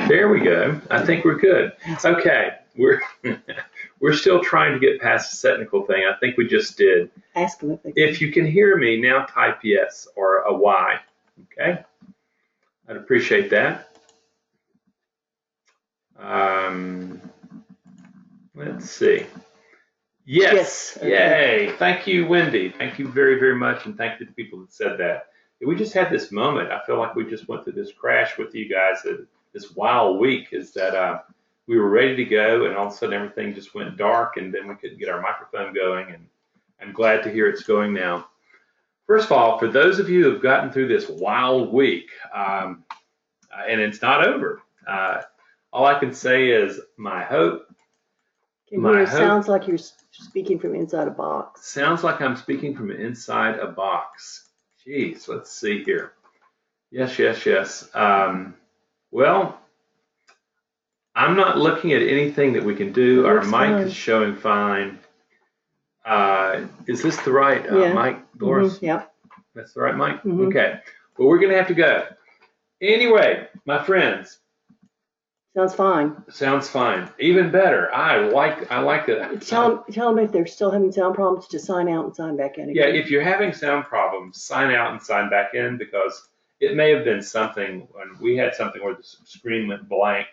There we go. I think we're good. Okay, we're we're still trying to get past the technical thing. I think we just did. Ask them if they can. If you can hear me, now type yes or a Y. Okay, I'd appreciate that. Let's see. Yes. Okay. Yay. Thank you, Wendy. Thank you very, very much. And thank you to the people that said that. We just had this moment. I feel like we just went through this crash with you guys. This wild week is that we were ready to go, and all of a sudden everything just went dark, and then we couldn't get our microphone going. And I'm glad to hear it's going now. First of all, for those of you who have gotten through this wild week, and it's not over, all I can say is my hope. Sounds like you're speaking from inside a box. Sounds like I'm speaking from inside a box. Geez, let's see here. Yes. Well, I'm not looking at anything that we can do. Our mic is showing fine. Is this the right mic, Doris? Mm-hmm. Yeah. That's the right mic? Mm-hmm. Okay. Well, we're going to have to go. Anyway, my friends. Sounds fine. Sounds fine. Even better. I like it. Tell them if they're still having sound problems to sign out and sign back in again. Yeah, if you're having sound problems, sign out and sign back in, because it may have been something when we had something where the screen went blank,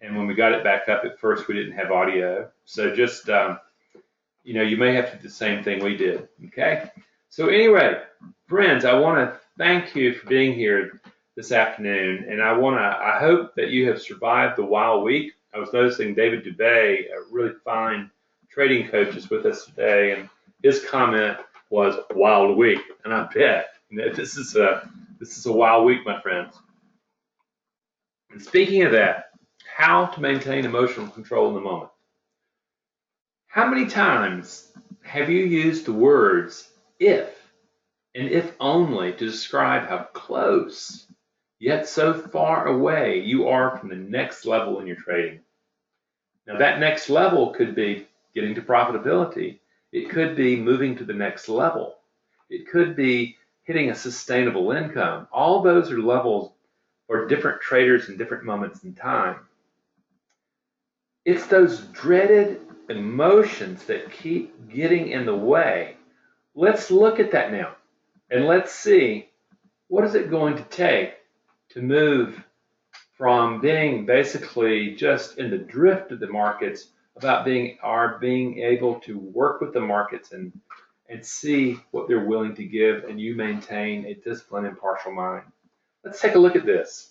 and when we got it back up at first we didn't have audio. So just you may have to do the same thing we did. Okay. So anyway, friends, I want to thank you for being here this afternoon, and I hope that you have survived the wild week. I was noticing David Dubay, a really fine trading coach, is with us today, and his comment was wild week, and I bet this is a wild week, my friends. And speaking of that, how to maintain emotional control in the moment. How many times have you used the words if and if only to describe how close yet so far away you are from the next level in your trading? Now, that next level could be getting to profitability. It could be moving to the next level. It could be hitting a sustainable income. All those are levels for different traders in different moments in time. It's those dreaded emotions that keep getting in the way. Let's look at that now, and let's see what is it going to take to move from being basically just in the drift of the markets about being able to work with the markets and see what they're willing to give, and you maintain a disciplined, impartial mind. Let's take a look at this.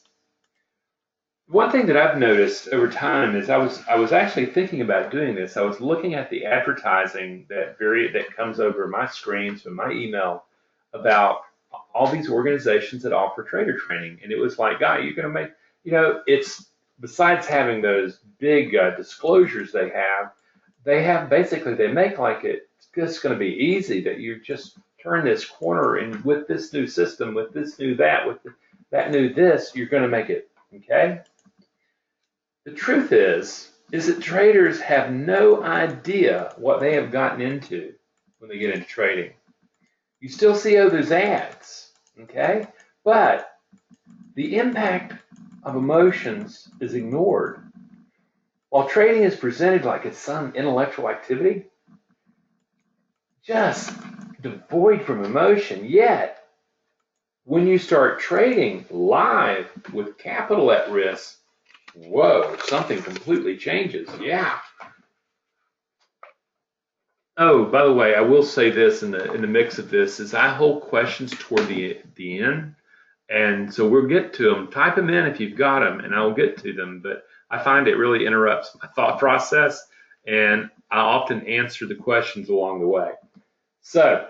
One thing that I've noticed over time is I was actually thinking about doing this. I was looking at the advertising that comes over my screens and my email about all these organizations that offer trader training, and it was like, guy, you're going to make, it's besides having those big disclosures they make like it's just going to be easy, that you just turn this corner, and with this new system, with this new that, with that new this, you're going to make it. Okay. The truth is that traders have no idea what they have gotten into when they get into trading. You still see all those ads, okay? But the impact of emotions is ignored. While trading is presented like it's some intellectual activity, just devoid from emotion, yet when you start trading live with capital at risk, whoa, something completely changes. Yeah. Oh, by the way, I will say this in the mix of this is I hold questions toward the end, and so we'll get to them. Type them in if you've got them, and I'll get to them. But I find it really interrupts my thought process, and I often answer the questions along the way. So,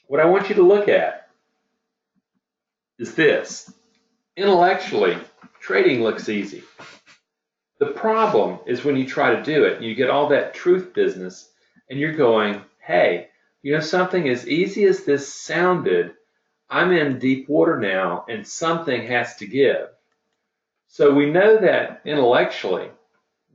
what I want you to look at is this. Intellectually, trading looks easy. The problem is when you try to do it, and you get all that truth business, and you're going, hey, something as easy as this sounded, I'm in deep water now, and something has to give. So we know that intellectually,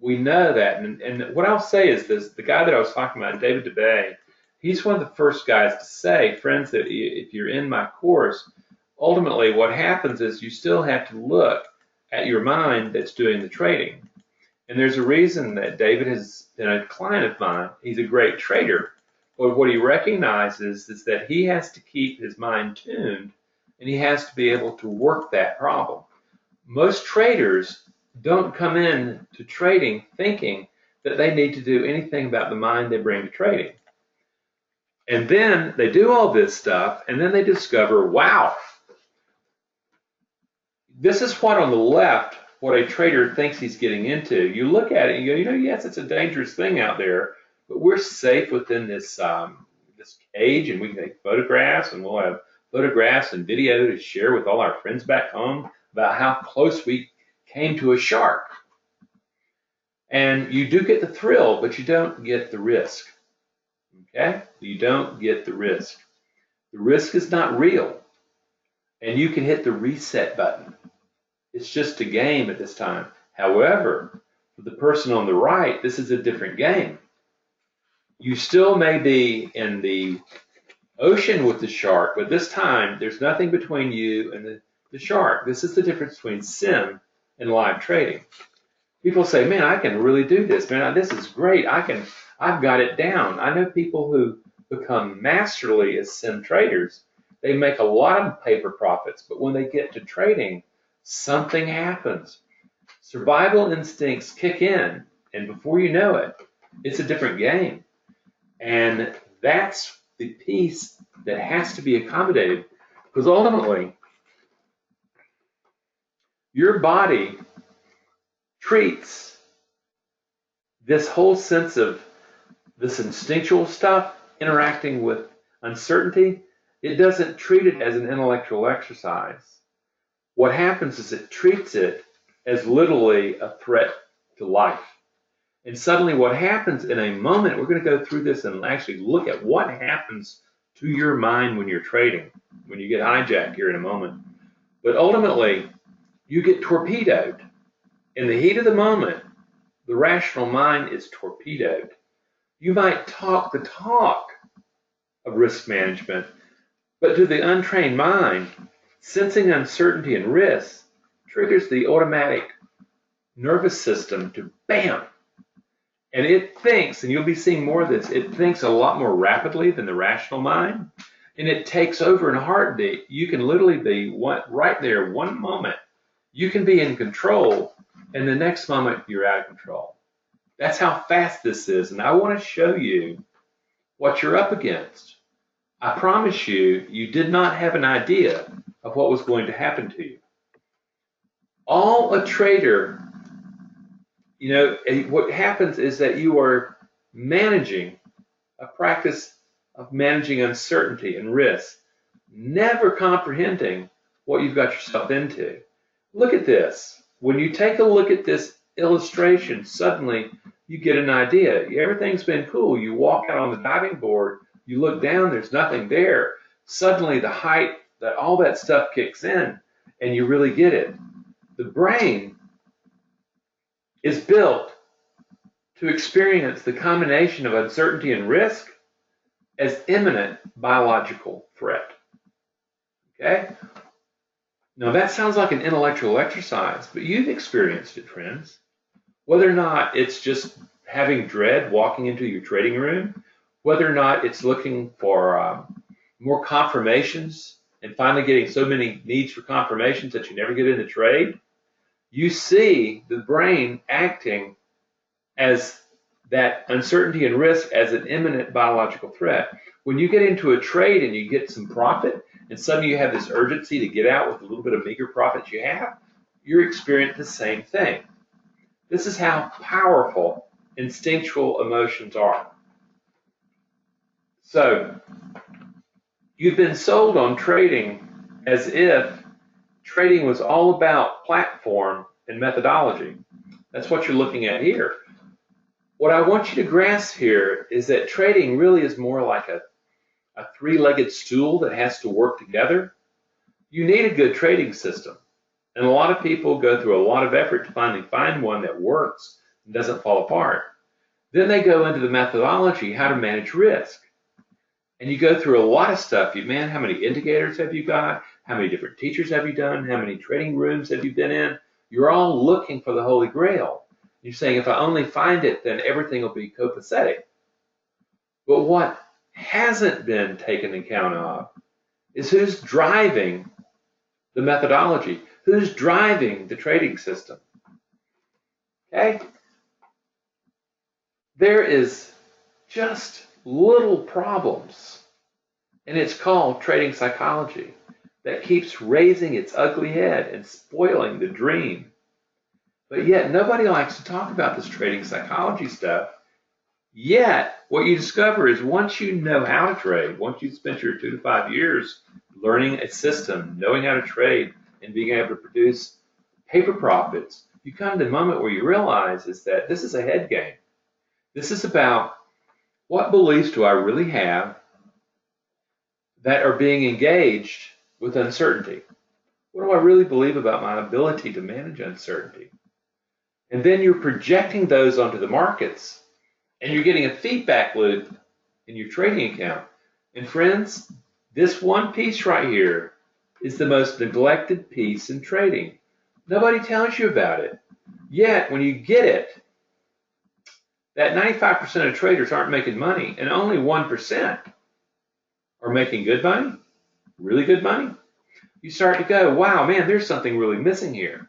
we know that. And what I'll say is this, the guy that I was talking about, David Dubay, he's one of the first guys to say, friends, that if you're in my course, ultimately what happens is you still have to look at your mind that's doing the trading. And there's a reason that David has been a client of mine. He's a great trader. But what he recognizes is that he has to keep his mind tuned, and he has to be able to work that problem. Most traders don't come in to trading thinking that they need to do anything about the mind they bring to trading. And then they do all this stuff, and then they discover, wow, this is what on the left, what a trader thinks he's getting into. You look at it and you go, yes, it's a dangerous thing out there, but we're safe within this this cage, and we can take photographs, and we'll have photographs and video to share with all our friends back home about how close we came to a shark. And you do get the thrill, but you don't get the risk. Okay? You don't get the risk. The risk is not real. And you can hit the reset button. It's just a game at this time. However, for the person on the right, this is a different game. You still may be in the ocean with the shark, but this time there's nothing between you and the shark. This is the difference between sim and live trading. People say, man, I can really do this. Man, this is great. I've got it down. I know people who become masterly as sim traders. They make a lot of paper profits, but when they get to trading, something happens. Survival instincts kick in, and before you know it, it's a different game. And that's the piece that has to be accommodated, because ultimately, your body treats this whole sense of this instinctual stuff interacting with uncertainty. It doesn't treat it as an intellectual exercise. What happens is it treats it as literally a threat to life. And suddenly what happens in a moment, we're going to go through this and actually look at what happens to your mind when you're trading, when you get hijacked here in a moment. But ultimately, you get torpedoed. In the heat of the moment, the rational mind is torpedoed. You might talk the talk of risk management, but to the untrained mind, sensing uncertainty and risk triggers the automatic nervous system to bam. And it thinks, and you'll be seeing more of this, it thinks a lot more rapidly than the rational mind, and it takes over in a heartbeat. You can literally be right there, one moment, you can be in control, and the next moment you're out of control. That's how fast this is, and I want to show you what you're up against. I promise you, you did not have an idea of what was going to happen to you. All a trader, what happens is that you are managing a practice of managing uncertainty and risk, never comprehending what you've got yourself into. Look at this. When you take a look at this illustration, suddenly you get an idea. Everything's been cool. You walk out on the diving board, you look down, there's nothing there. Suddenly the height, all that stuff kicks in, and you really get it. The brain is built to experience the combination of uncertainty and risk as imminent biological threat. Okay? Now that sounds like an intellectual exercise, but you've experienced it, friends. Whether or not it's just having dread walking into your trading room, whether or not it's looking for more confirmations and finally getting so many needs for confirmations that you never get in the trade, you see the brain acting as that uncertainty and risk as an imminent biological threat. When you get into a trade and you get some profit, and suddenly you have this urgency to get out with a little bit of meager profits you have, you're experiencing the same thing. This is how powerful instinctual emotions are. So, you've been sold on trading as if trading was all about platform and methodology. That's what you're looking at here. What I want you to grasp here is that trading really is more like a three-legged stool that has to work together. You need a good trading system. And a lot of people go through a lot of effort to finally find one that works and doesn't fall apart. Then they go into the methodology, how to manage risk. And you go through a lot of stuff. Man, how many indicators have you got? How many different teachers have you done? How many trading rooms have you been in? You're all looking for the Holy Grail. You're saying, if I only find it, then everything will be copacetic. But what hasn't been taken account of is who's driving the methodology, who's driving the trading system. Okay? There is just little problems, and it's called trading psychology, that keeps raising its ugly head and spoiling the dream. But yet nobody likes to talk about this trading psychology stuff. Yet what you discover is once you know how to trade, once you've spent your 2 to 5 years learning a system, knowing how to trade, and being able to produce paper profits, you come to the moment where you realize is that this is a head game. This is about what beliefs do I really have that are being engaged with uncertainty? What do I really believe about my ability to manage uncertainty? And then you're projecting those onto the markets, and you're getting a feedback loop in your trading account. And friends, this one piece right here is the most neglected piece in trading. Nobody tells you about it. Yet, when you get it, that 95% of traders aren't making money, and only 1% are making good money, really good money. You start to go, wow, man, there's something really missing here.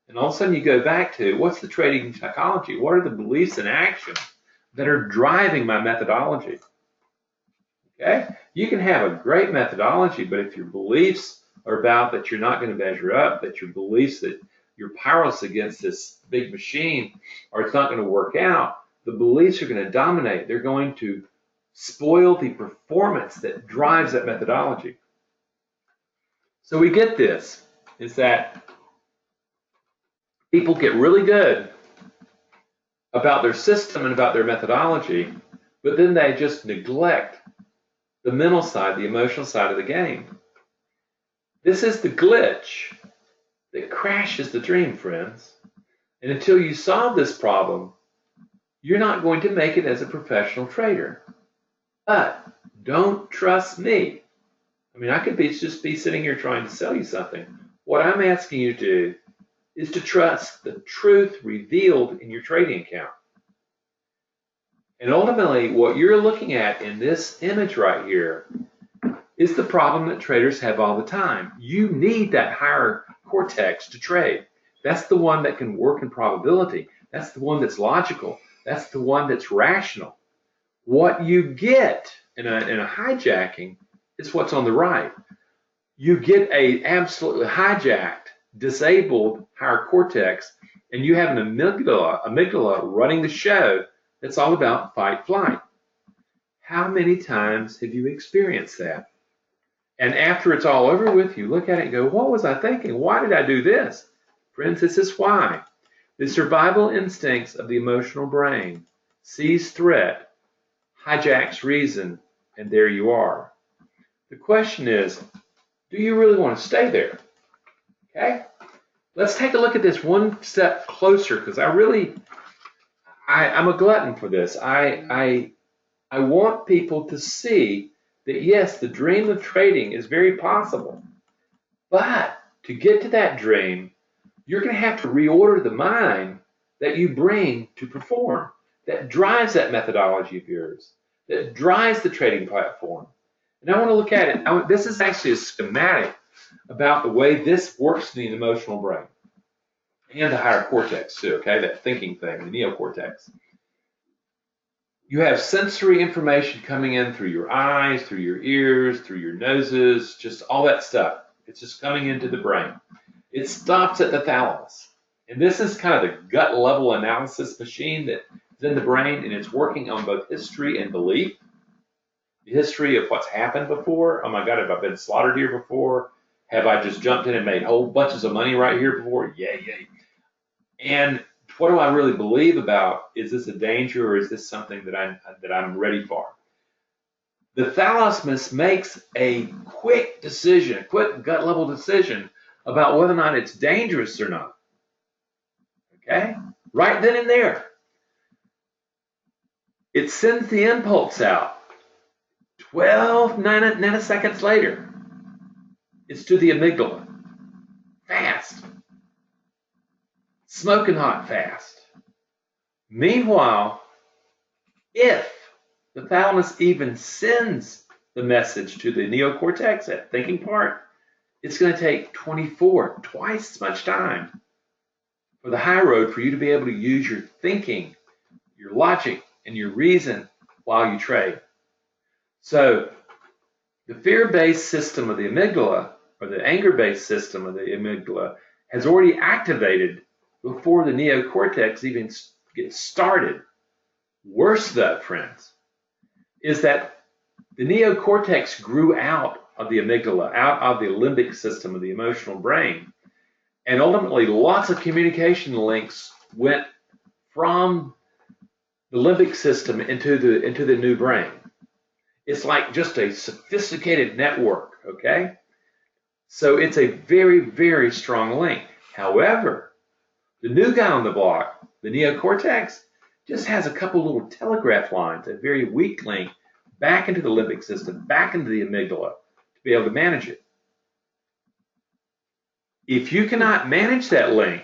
And all of a sudden you go back to, what's the trading psychology? What are the beliefs and actions that are driving my methodology? Okay? You can have a great methodology, but if your beliefs are about that you're not going to measure up, that your beliefs that you're powerless against this big machine, or it's not going to work out, the beliefs are going to dominate. They're going to spoil the performance that drives that methodology. So we get this, is that people get really good about their system and about their methodology, but then they just neglect the mental side, the emotional side of the game. This is the glitch that crashes the dream, friends. And until you solve this problem, you're not going to make it as a professional trader. But don't trust me. I mean, I could just be sitting here trying to sell you something. What I'm asking you to do is to trust the truth revealed in your trading account. And ultimately, what you're looking at in this image right here is the problem that traders have all the time. You need that higher cortex to trade. That's the one that can work in probability. That's the one that's logical. That's the one that's rational. What you get in a hijacking is what's on the right. You get a absolutely hijacked, disabled higher cortex, and you have an amygdala running the show that's all about fight, flight. How many times have you experienced that? And after it's all over with, you look at it and go, what was I thinking? Why did I do this? Friends, this is why. The survival instincts of the emotional brain sees threat, hijacks reason, and there you are. The question is, do you really want to stay there? Okay? Let's take a look at this one step closer, because I'm a glutton for this. I want people to see that yes, the dream of trading is very possible. But to get to that dream, you're going to have to reorder the mind that you bring to perform, that drives that methodology of yours, that drives the trading platform. And I want to look at it. This is actually a schematic about the way this works in the emotional brain and the higher cortex too, okay, that thinking thing, the neocortex. You have sensory information coming in through your eyes, through your ears, through your noses, just all that stuff. It's just coming into the brain. It stops at the thalamus. And this is kind of the gut level analysis machine that's in the brain, and it's working on both history and belief. The history of what's happened before. Oh my God, have I been slaughtered here before? Have I just jumped in and made whole bunches of money right here before? Yay, yay. And what do I really believe about? Is this a danger, or is this something that I'm ready for? The thalamus makes a quick decision, a quick gut level decision about whether or not it's dangerous or not. Okay? Right then and there. It sends the impulse out. 12 nanoseconds later, it's to the amygdala. Fast. smoking hot fast. Meanwhile, if the thalamus even sends the message to the neocortex, that thinking part, it's going to take 24, twice as much time for the high road for you to be able to use your thinking, your logic, and your reason while you trade. So the fear-based system of the amygdala, or the anger-based system of the amygdala, has already activated before the neocortex even gets started. Worse though, friends, is that the neocortex grew out of the amygdala, out of the limbic system of the emotional brain. And ultimately, lots of communication links went from the limbic system into the new brain. It's like just a sophisticated network, okay? So it's a very, very strong link. However, the new guy on the block, the neocortex, just has a couple little telegraph lines, a very weak link back into the limbic system, back into the amygdala to be able to manage it. If you cannot manage that link,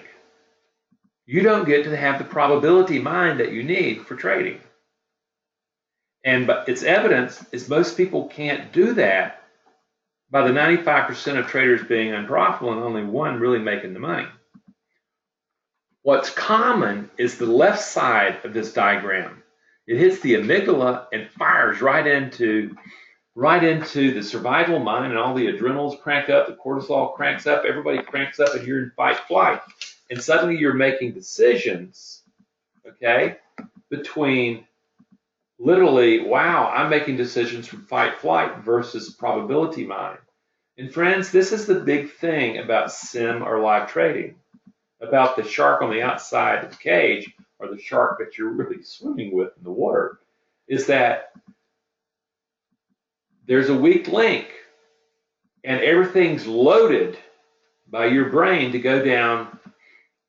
you don't get to have the probability mind that you need for trading. And but its evidence is most people can't do that by the 95% of traders being unprofitable and only one really making the money. What's common is the left side of this diagram. It hits the amygdala and fires right into the survival mind, and all the adrenals crank up, the cortisol cranks up, everybody cranks up, and you're in fight flight. And suddenly you're making decisions, okay, between literally, wow, I'm making decisions from fight flight versus probability mind. And friends, this is the big thing about sim or live trading, about the shark on the outside of the cage, or the shark that you're really swimming with in the water, is that there's a weak link and everything's loaded by your brain to go down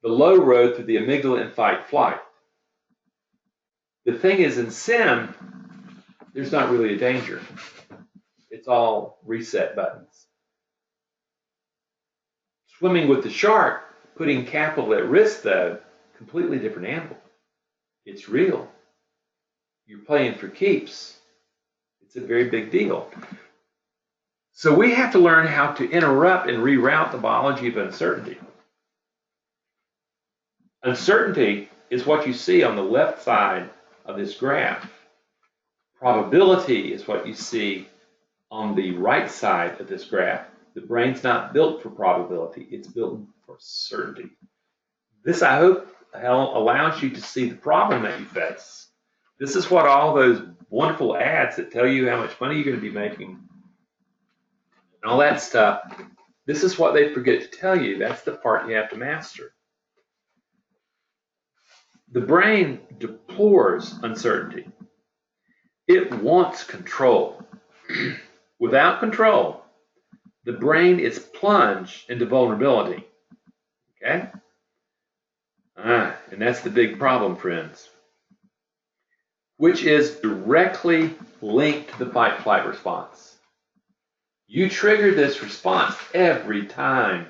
the low road through the amygdala and fight flight. The thing is, in sim, there's not really a danger. It's all reset buttons. Swimming with the shark, putting capital at risk, though, completely different animal. It's real. You're playing for keeps. It's a very big deal. So we have to learn how to interrupt and reroute the biology of uncertainty. Uncertainty is what you see on the left side of this graph. Probability is what you see on the right side of this graph. The brain's not built for probability, it's built for certainty. This, I hope, allows you to see the problem that you face. This is what all those wonderful ads that tell you how much money you're going to be making and all that stuff, this is what they forget to tell you. That's the part you have to master. The brain deplores uncertainty. It wants control. Without control, the brain is plunged into vulnerability. Okay? And that's the big problem, friends, which is directly linked to the fight-flight response. You trigger this response every time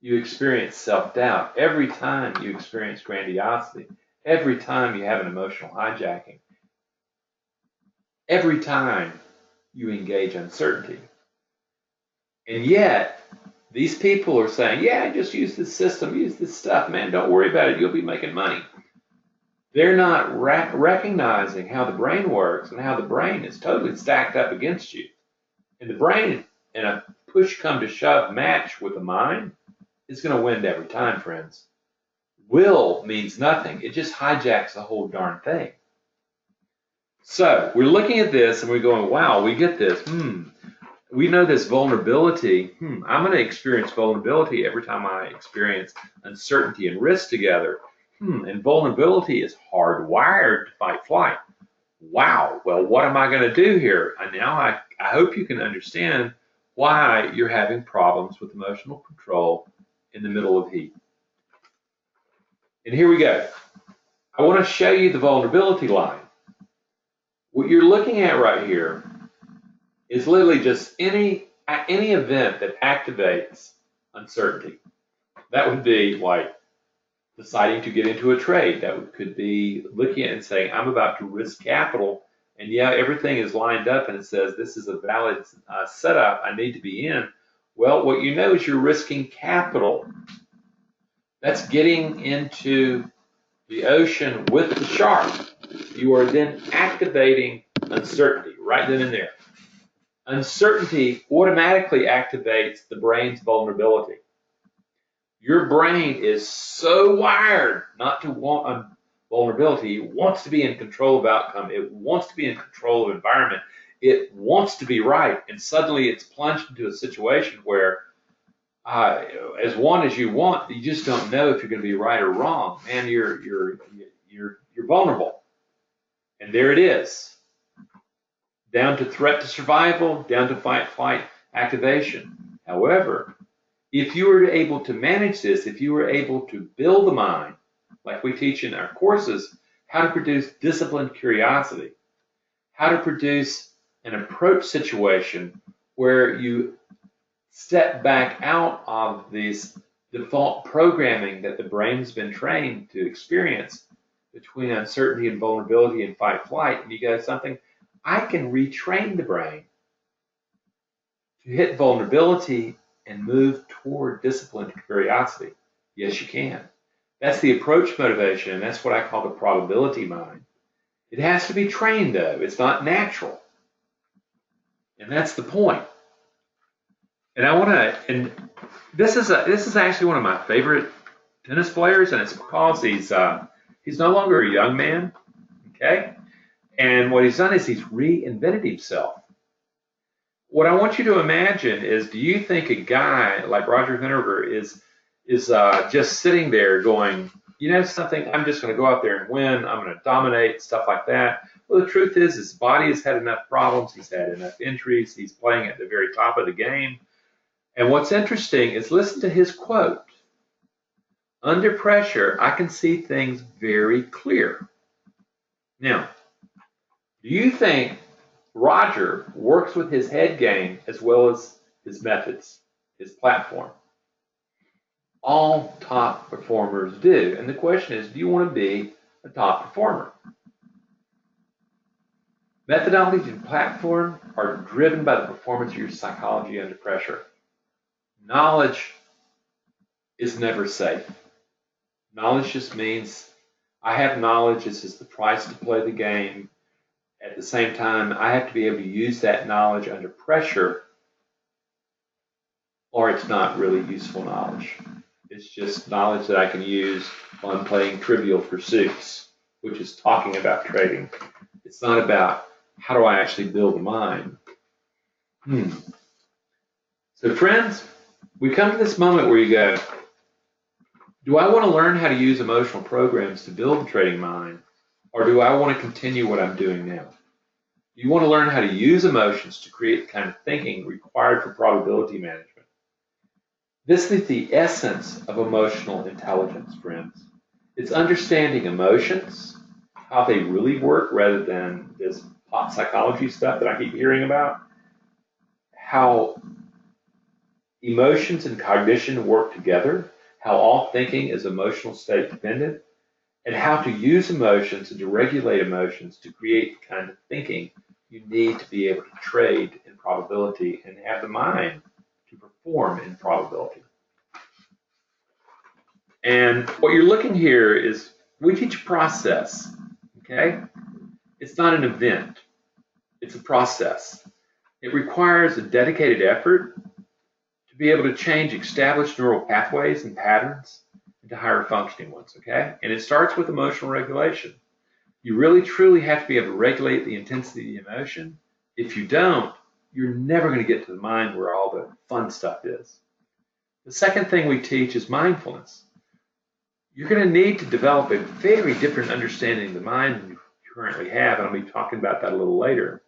you experience self-doubt, every time you experience grandiosity, every time you have an emotional hijacking, every time you engage uncertainty. And yet, these people are saying, yeah, just use this system, use this stuff, man, don't worry about it, you'll be making money. They're not recognizing how the brain works and how the brain is totally stacked up against you. And the brain, in a push-come-to-shove match with the mind, is going to win every time, friends. Will means nothing. It just hijacks the whole darn thing. So we're looking at this and we're going, wow, we get this. We know this vulnerability. I'm going to experience vulnerability every time I experience uncertainty and risk together. And vulnerability is hardwired to fight flight. Wow, well, what am I going to do here? And now I hope you can understand why you're having problems with emotional control in the middle of heat. And here we go. I want to show you the vulnerability line. What you're looking at right here is literally just any event that activates uncertainty. That would be like deciding to get into a trade. That could be looking at it and saying, I'm about to risk capital, and yeah, everything is lined up and it says this is a valid setup I need to be in. Well, what you know is you're risking capital. That's getting into the ocean with the shark. You are then activating uncertainty right then and there. Uncertainty automatically activates the brain's vulnerability. Your brain is so wired not to want vulnerability. It wants to be in control of outcome. It wants to be in control of environment. It wants to be right. And suddenly it's plunged into a situation where as one as you want, you just don't know if you're going to be right or wrong. Man, you're vulnerable. And there it is. Down to threat to survival, down to fight, flight, activation. However, if you were able to manage this, if you were able to build the mind, like we teach in our courses, how to produce disciplined curiosity, how to produce an approach situation where you step back out of this default programming that the brain's been trained to experience between uncertainty and vulnerability and fight flight, and you go something, I can retrain the brain to hit vulnerability and move toward disciplined curiosity. Yes, you can. That's the approach motivation, and that's what I call the probability mind. It has to be trained, though. It's not natural. And that's the point. And I want to, and this is actually one of my favorite tennis players, and it's because he's no longer a young man, okay? And what he's done is he's reinvented himself. What I want you to imagine is, do you think a guy like Roger Federer is just sitting there going, you know something, I'm just going to go out there and win, I'm going to dominate, stuff like that? Well, the truth is his body has had enough problems, he's had enough injuries, he's playing at the very top of the game. And what's interesting is listen to his quote. Under pressure, I can see things very clear. Now, do you think Roger works with his head game as well as his methods, his platform? All top performers do. And the question is, do you want to be a top performer? Methodology and platform are driven by the performance of your psychology under pressure. Knowledge is never safe. Knowledge just means I have knowledge, this is the price to play the game. At the same time, I have to be able to use that knowledge under pressure, or it's not really useful knowledge. It's just knowledge that I can use while I'm playing Trivial Pursuits, which is talking about trading. It's not about how do I actually build a mind. So friends, we come to this moment where you go, do I want to learn how to use emotional programs to build the trading mind, or do I want to continue what I'm doing now? You want to learn how to use emotions to create the kind of thinking required for probability management. This is the essence of emotional intelligence, friends. It's understanding emotions, how they really work rather than this pop psychology stuff that I keep hearing about, how emotions and cognition work together, how all thinking is emotional state dependent, and how to use emotions and to regulate emotions to create the kind of thinking you need to be able to trade in probability and have the mind to perform in probability. And what you're looking here is we teach a process, okay? It's not an event. It's a process. It requires a dedicated effort to be able to change established neural pathways and patterns into higher functioning ones, okay? And it starts with emotional regulation. You really truly have to be able to regulate the intensity of the emotion. If you don't, you're never going to get to the mind where all the fun stuff is. The second thing we teach is mindfulness. You're going to need to develop a very different understanding of the mind than you currently have, and I'll be talking about that a little later.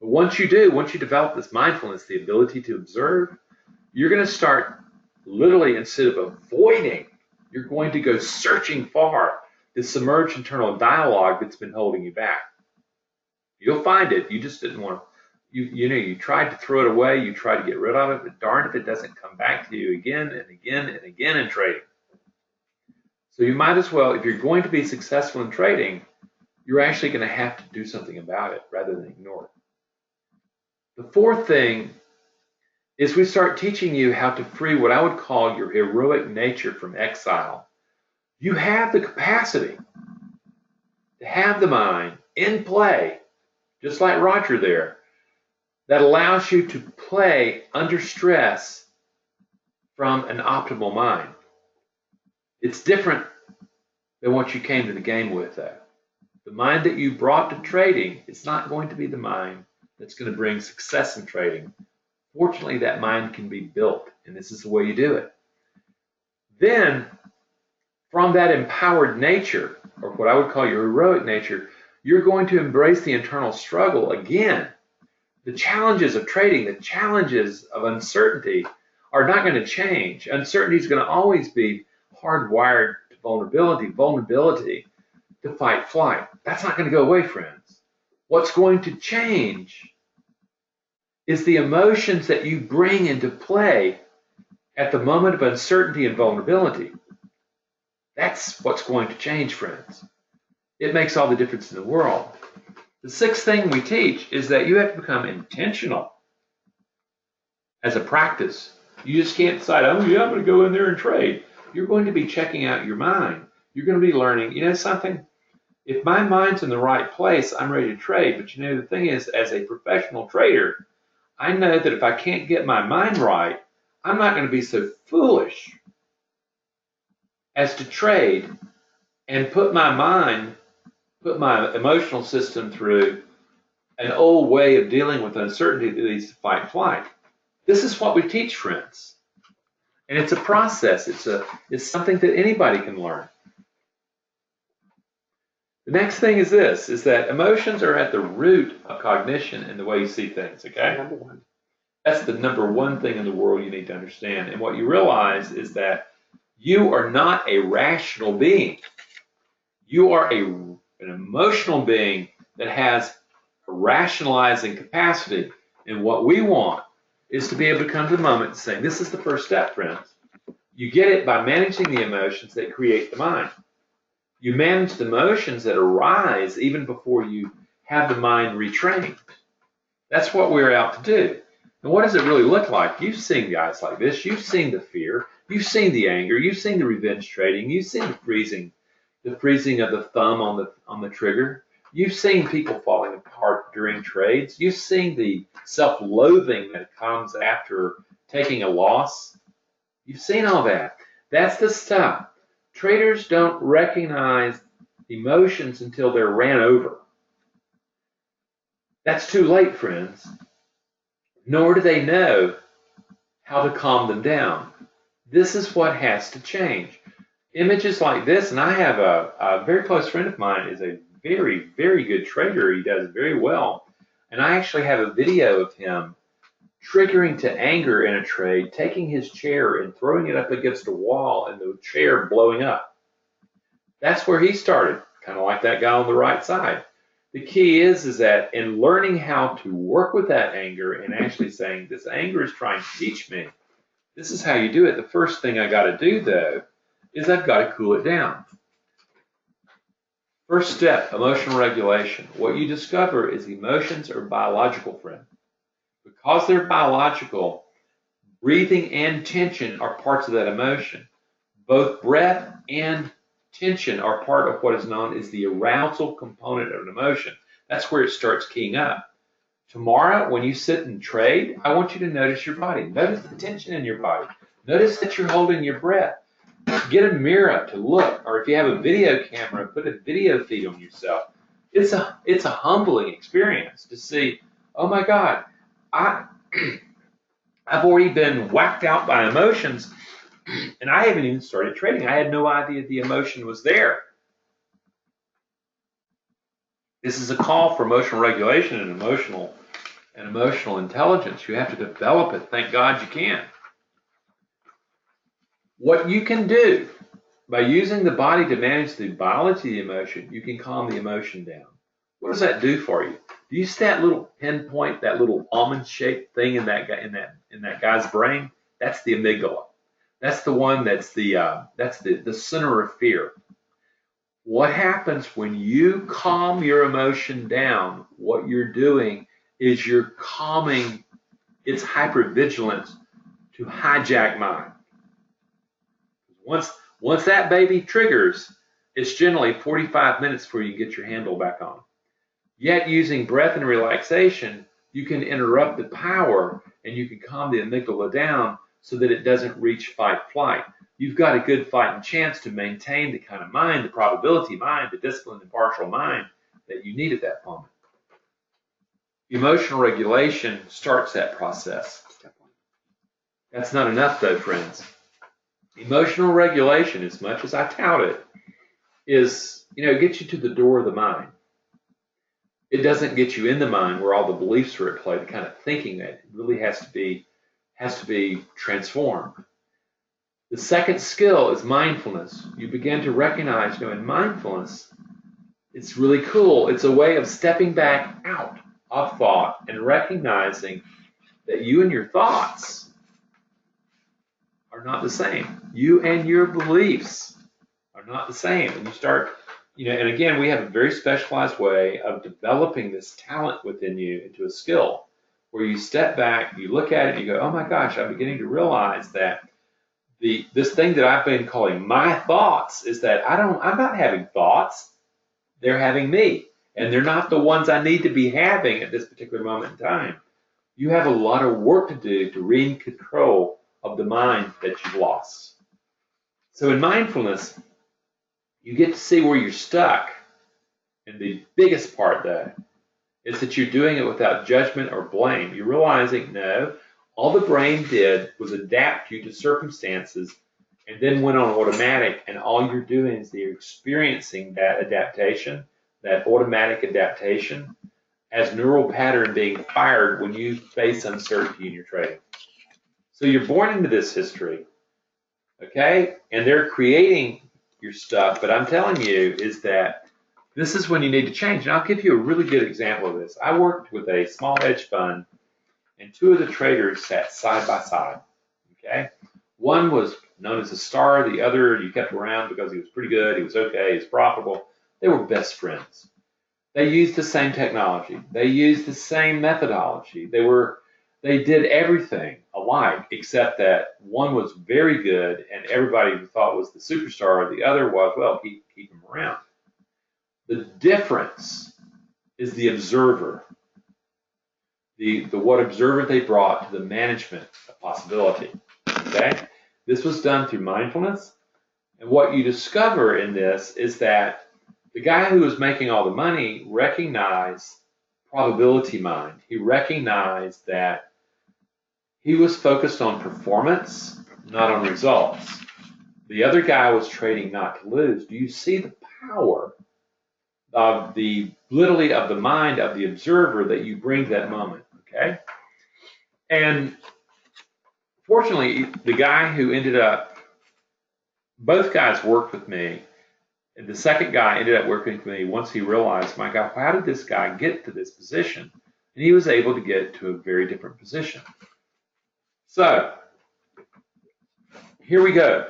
But once you develop this mindfulness, the ability to observe, you're going to start literally, instead of avoiding, you're going to go searching for this submerged internal dialogue that's been holding you back. You'll find it. You just didn't want to. You tried to throw it away. You tried to get rid of it, but darn if it doesn't come back to you again and again and again in trading. So you might as well, if you're going to be successful in trading, you're actually going to have to do something about it rather than ignore it. The fourth thing is we start teaching you how to free what I would call your heroic nature from exile. You have the capacity to have the mind in play, just like Roger there, that allows you to play under stress from an optimal mind. It's different than what you came to the game with, though. The mind that you brought to trading is not going to be the mind that's going to bring success in trading. Fortunately, that mind can be built, and this is the way you do it. Then, from that empowered nature, or what I would call your heroic nature, you're going to embrace the internal struggle again. The challenges of trading, the challenges of uncertainty are not going to change. Uncertainty is going to always be hardwired to vulnerability to fight flight. That's not going to go away, friends. What's going to change is the emotions that you bring into play at the moment of uncertainty and vulnerability. That's what's going to change, friends. It makes all the difference in the world. The sixth thing we teach is that you have to become intentional as a practice. You just can't decide, oh yeah, I'm going to go in there and trade. You're going to be checking out your mind. You're going to be learning, you know something? If my mind's in the right place, I'm ready to trade. But you know, the thing is, as a professional trader, I know that if I can't get my mind right, I'm not going to be so foolish as to trade and put my emotional system through an old way of dealing with uncertainty that leads to fight flight. This is what we teach, friends. And it's a process. It's something that anybody can learn. The next thing is this, is that emotions are at the root of cognition and the way you see things, okay? Number one. That's the number one thing in the world you need to understand. And what you realize is that you are not a rational being. You are an emotional being that has a rationalizing capacity. And what we want is to be able to come to the moment and say, this is the first step, friends. You get it by managing the emotions that create the mind. You manage the emotions that arise even before you have the mind retrained. That's what we're out to do. And what does it really look like? You've seen guys like this. You've seen the fear. You've seen the anger. You've seen the revenge trading. You've seen the freezing of the thumb on the trigger. You've seen people falling apart during trades. You've seen the self-loathing that comes after taking a loss. You've seen all that. That's the stuff. Traders don't recognize emotions until they're ran over. That's too late, friends. Nor do they know how to calm them down. This is what has to change. Images like this, and I have a very close friend of mine is a very, very good trader. He does very well. And I actually have a video of him triggering to anger in a trade, taking his chair and throwing it up against a wall and the chair blowing up. That's where he started, kind of like that guy on the right side. The key is that in learning how to work with that anger and actually saying, this anger is trying to teach me, this is how you do it. The first thing I got to do, though, is I've got to cool it down. First step, emotional regulation. What you discover is emotions are biological, friend. Because they're biological, breathing and tension are parts of that emotion. Both breath and tension are part of what is known as the arousal component of an emotion. That's where it starts keying up. Tomorrow, when you sit and trade, I want you to notice your body. Notice the tension in your body. Notice that you're holding your breath. Get a mirror to look, or if you have a video camera, put a video feed on yourself. It's a humbling experience to see, oh my God, I've already been whacked out by emotions, and I haven't even started trading. I had no idea the emotion was there. This is a call for emotional regulation and emotional intelligence. You have to develop it. Thank God you can. What you can do by using the body to manage the biology of the emotion, you can calm the emotion down. What does that do for you? Do you see that little pinpoint, that little almond-shaped thing in that guy's brain? That's the amygdala. That's the one that's the center of fear. What happens when you calm your emotion down? What you're doing is you're calming its hypervigilance to hijack mind. Once that baby triggers, it's generally 45 minutes before you get your handle back on. Yet using breath and relaxation, you can interrupt the power and you can calm the amygdala down so that it doesn't reach fight flight. You've got a good fighting chance to maintain the kind of mind, the probability mind, the disciplined and partial mind that you need at that moment. Emotional regulation starts that process. That's not enough though, friends. Emotional regulation, as much as I tout it, is, it gets you to the door of the mind. It doesn't get you in the mind where all the beliefs are at play, the kind of thinking that really has to be transformed. The second skill is mindfulness. You begin to recognize, in mindfulness, it's really cool. It's a way of stepping back out of thought and recognizing that you and your thoughts are not the same. You and your beliefs are not the same. And you start, and again, we have a very specialized way of developing this talent within you into a skill where you step back, you look at it, and you go, oh my gosh, I'm beginning to realize that this thing that I've been calling my thoughts is that I'm not having thoughts. They're having me. And they're not the ones I need to be having at this particular moment in time. You have a lot of work to do to regain control of the mind that you've lost. So in mindfulness, you get to see where you're stuck. And the biggest part, though, is that you're doing it without judgment or blame. You're realizing, no, all the brain did was adapt you to circumstances and then went on automatic, and all you're doing is you're experiencing that adaptation, that automatic adaptation, as neural pattern being fired when you face uncertainty in your trading. So you're born into this history, okay? And they're creating your stuff, but I'm telling you is that this is when you need to change. And I'll give you a really good example of this. I worked with a small hedge fund, and two of the traders sat side by side, okay? One was known as a star. The other you kept around because he was pretty good, he was okay, he was profitable. They were best friends. They used the same technology. They used the same methodology. They did everything alike, except that one was very good and everybody thought was the superstar. The other was, well, keep him around. The difference is the observer. The what observer they brought to the management of possibility. Okay? This was done through mindfulness. And what you discover in this is that the guy who was making all the money recognized probability mind. He recognized that he was focused on performance, not on results. The other guy was trading not to lose. Do you see the power of literally of the mind of the observer that you bring to that moment? Okay? And fortunately, the guy who both guys worked with me. And the second guy ended up working with me once he realized, my God, how did this guy get to this position? And he was able to get to a very different position. So, here we go.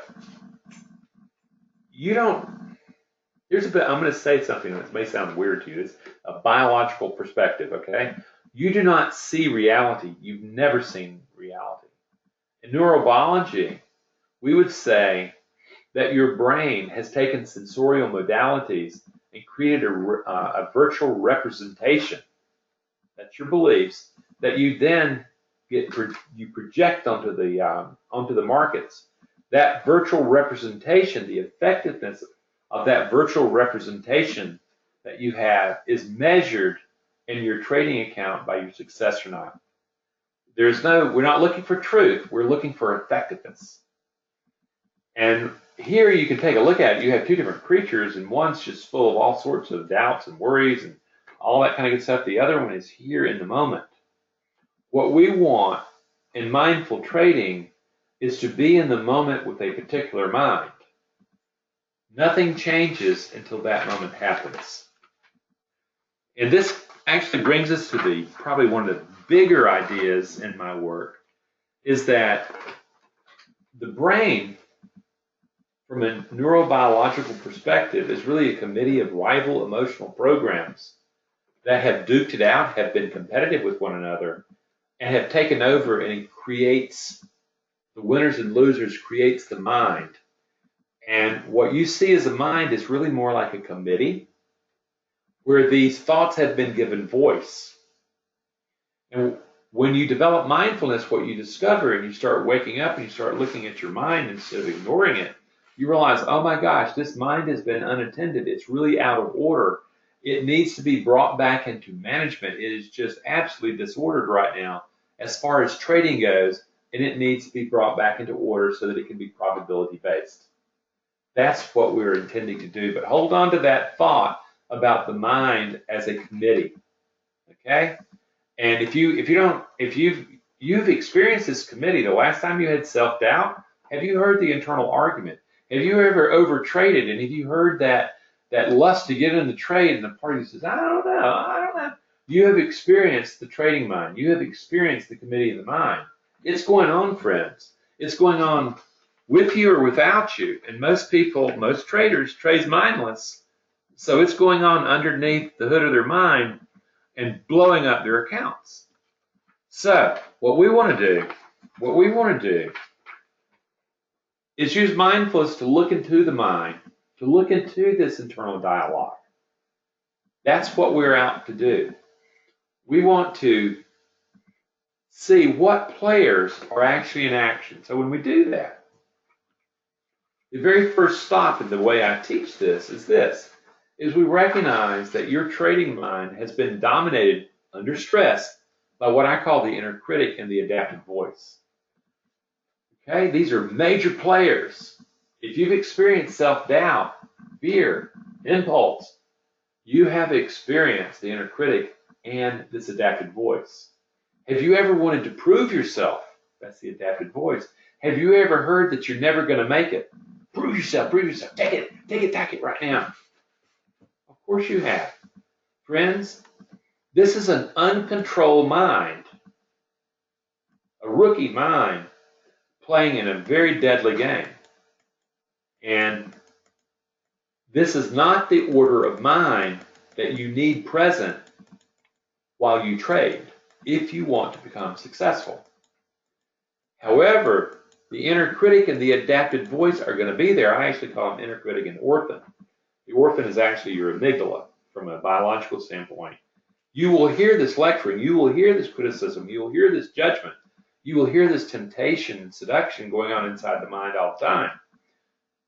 Here's I'm going to say something that may sound weird to you. It's a biological perspective, okay? You do not see reality. You've never seen reality. In neurobiology, we would say that your brain has taken sensorial modalities and created a virtual representation. That's your beliefs that you then you project onto the markets. That virtual representation, the effectiveness of that virtual representation that you have is measured in your trading account by your success or not. We're not looking for truth. We're looking for effectiveness. And here you can take a look at it. You have two different creatures, and one's just full of all sorts of doubts and worries and all that kind of good stuff. The other one is here in the moment. What we want in mindful trading is to be in the moment with a particular mind. Nothing changes until that moment happens. And this actually brings us to probably one of the bigger ideas in my work, is that the brain, from a neurobiological perspective, is really a committee of rival emotional programs that have duked it out, have been competitive with one another, and have taken over, and it creates the winners and losers, creates the mind. And what you see as a mind is really more like a committee where these thoughts have been given voice. And when you develop mindfulness, what you discover, and you start waking up and you start looking at your mind instead of ignoring it, you realize, oh my gosh, this mind has been unattended. It's really out of order. It needs to be brought back into management. It is just absolutely disordered right now as far as trading goes, and it needs to be brought back into order so that it can be probability based. That's what we're intending to do. But hold on to that thought about the mind as a committee. Okay? And if you've experienced this committee, the last time you had self-doubt, have you heard the internal argument? Have you ever overtraded, and have you heard that lust to get in the trade, and the party says, I don't know. You have experienced the trading mind. You have experienced the committee of the mind. It's going on, friends. It's going on with you or without you. And most people, most traders, trade mindless. So it's going on underneath the hood of their mind and blowing up their accounts. So what we want to do is use mindfulness to look into the mind, to look into this internal dialogue. That's what we're out to do. We want to see what players are actually in action. So when we do that, the very first stop in the way I teach this is we recognize that your trading mind has been dominated under stress by what I call the inner critic and the adaptive voice. Okay, these are major players. If you've experienced self-doubt, fear, impulse, you have experienced the inner critic and this adaptive voice. Have you ever wanted to prove yourself? That's the adaptive voice. Have you ever heard that you're never going to make it? Prove yourself, take it right now. Of course you have. Friends, this is an uncontrolled mind, a rookie mind playing in a very deadly game. And this is not the order of mind that you need present while you trade if you want to become successful. However, the inner critic and the adaptive voice are going to be there. I actually call them inner critic and orphan. The orphan is actually your amygdala from a biological standpoint. You will hear this lecturing. You will hear this criticism. You will hear this judgment. You will hear this temptation and seduction going on inside the mind all the time.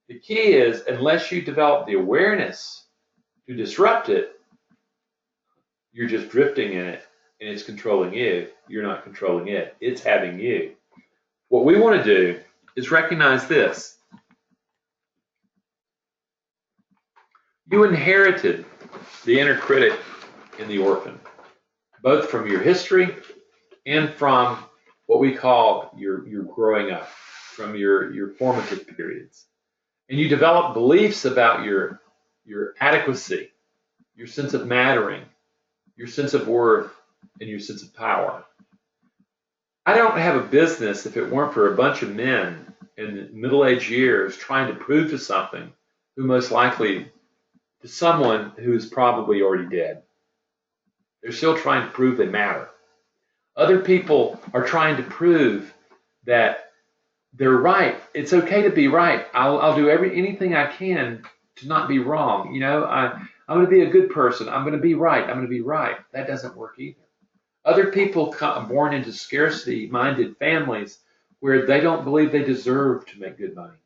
The key is, unless you develop the awareness to disrupt it, you're just drifting in it, and it's controlling you. You're not controlling it. It's having you. What we want to do is recognize this. You inherited the inner critic and the orphan, both from your history and from what we call your growing up, from your formative periods. And you develop beliefs about your adequacy, your sense of mattering, your sense of worth, and your sense of power. I don't have a business if it weren't for a bunch of men in middle-aged years trying to prove to something who most likely to someone who's probably already dead. They're still trying to prove they matter. Other people are trying to prove that they're right. It's okay to be right. I'll do anything I can to not be wrong. You know, I'm going to be a good person. I'm going to be right. I'm going to be right. That doesn't work either. Other people born into scarcity-minded families where they don't believe they deserve to make good money.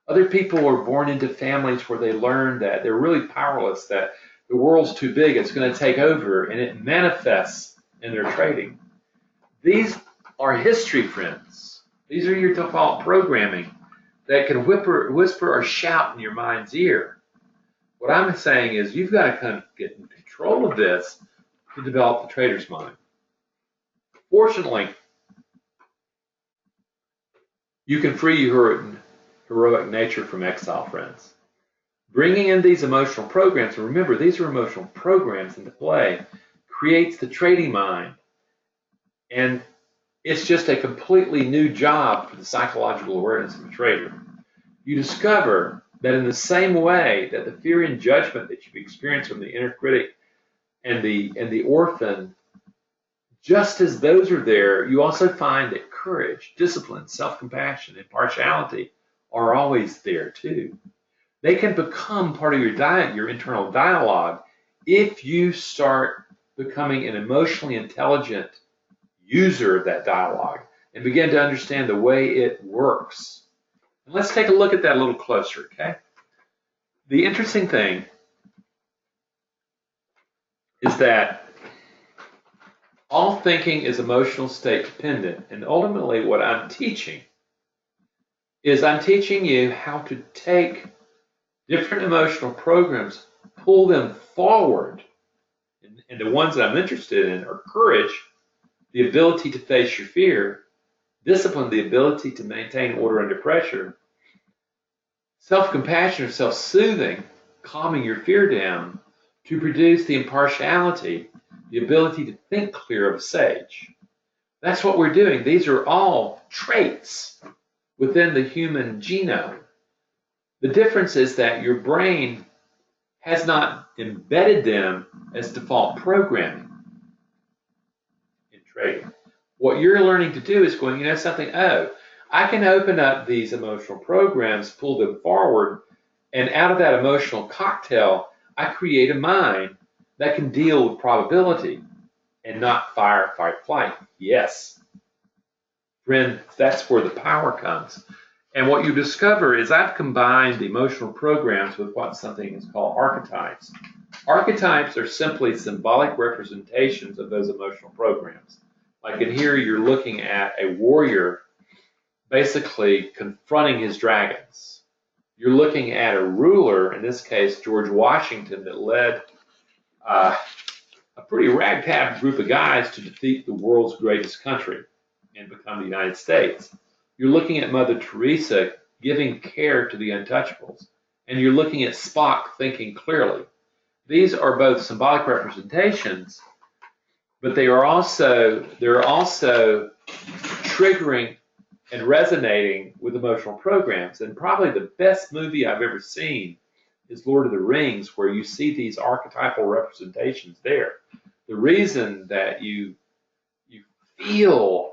Other people are born into families where they learn that they're really powerless, that the world's too big, it's going to take over, and it manifests in their trading. These are history, friends. These are your default programming that can whisper or shout in your mind's ear. What I'm saying is you've got to kind of get in control of this to develop the trader's mind. Fortunately, you can free your heroic nature from exile, friends. Bringing in these emotional programs, and remember, these are emotional programs into play, creates the trading mind. And It's just a completely new job for the psychological awareness of a trader. You discover that in the same way that the fear and judgment that you've experienced from the inner critic and the orphan, just as those are there, you also find that courage, discipline, self-compassion, and partiality are always there too. They can become part of your internal dialogue if you start becoming an emotionally intelligent user of that dialogue and begin to understand the way it works. And let's take a look at that a little closer, okay? The interesting thing is that all thinking is emotional state dependent, and ultimately what I'm teaching is I'm teaching you how to take different emotional programs, pull them forward, and the ones that I'm interested in are courage, the ability to face your fear, discipline, the ability to maintain order under pressure, self-compassion or self-soothing, calming your fear down, to produce the impartiality, the ability to think clear of a sage. That's what we're doing. These are all traits within the human genome. The difference is that your brain has not embedded them as default programming in trading. What you're learning to do is going, you know something, oh, I can open up these emotional programs, pull them forward, and out of that emotional cocktail, I create a mind that can deal with probability and not fire, fight, flight. Yes. Friend, that's where the power comes. And what you discover is I've combined the emotional programs with what something is called archetypes. Archetypes are simply symbolic representations of those emotional programs. Like in here, you're looking at a warrior basically confronting his dragons. You're looking at a ruler, in this case, George Washington, that led a pretty ragtag group of guys to defeat the world's greatest country and become the United States. You're looking at Mother Teresa giving care to the untouchables. And you're looking at Spock thinking clearly. These are both symbolic representations, but they're also triggering and resonating with emotional programs. And probably the best movie I've ever seen is Lord of the Rings, where you see these archetypal representations there. The reason that you feel